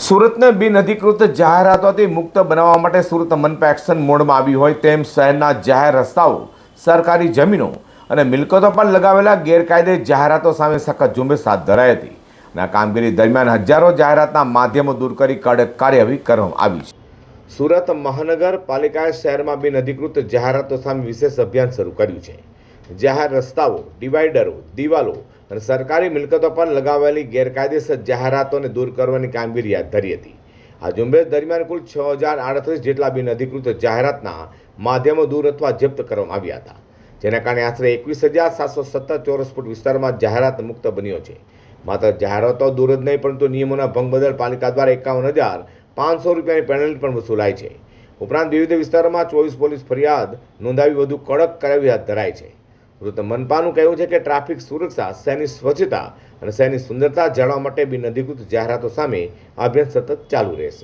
સુરતને બિનઅધિકૃત જાહેરાતોથી મુક્ત બનાવવા માટે સુરત મનપા એક્શન મોડમાં આવી હોય તેમ શહેરના જાહેર રસ્તાઓ, સરકારી જમીનો અને મિલકતો પર લગાવેલા ગેરકાયદે જાહેરાતો સામે સખત ઝુંબેશ હાથ ધરાઈ હતી અને આ કામગીરી દરમિયાન હજારો જાહેરાતના માધ્યમો દૂર કરી કડક કાર્યવાહી કરવામાં આવી છે. સુરત મહાનગરપાલિકાએ શહેરમાં બિનઅધિકૃત જાહેરાતો સામે વિશેષ અભિયાન શરૂ કર્યું છે. જાહેર રસ્તાઓ, ડિવાઈડરો, દિવાલો અને સરકારી મિલકતો પર લગાવેલી ગેરકાયદેસર જાહેરાતોને દૂર કરવાની કામગીરી હાથ ધરી હતી. આ ઝુંબેશ દરમિયાન કુલ 6038 જેટલા બિનઅધિકૃત જાહેરાતના માધ્યમો દૂર અથવા જપ્ત કરવામાં આવ્યા હતા, જેના કારણે આશરે 21,770 ચોરસ ફૂટ વિસ્તારમાં જાહેરાત મુક્ત બન્યો છે. માત્ર જાહેરાતો દૂર જ નહીં, પરંતુ નિયમોના ભંગ બદલ પાલિકા દ્વારા 51,500 રૂપિયાની પેનલ્ટી પણ વસૂલાઈ છે. ઉપરાંત વિવિધ વિસ્તારોમાં 24 પોલીસ ફરિયાદ નોંધાવી વધુ કડક કાર્યવાહી હાથ ધરાઈ છે. સુરત મનપાનું કહેવું છે કે ટ્રાફિક સુરક્ષા, શહેરની સ્વચ્છતા અને શહેરની સુંદરતા જાળવવા માટે બિનઅધિકૃત જાહેરાતો સામે અભિયાન સતત ચાલુ રહેશે.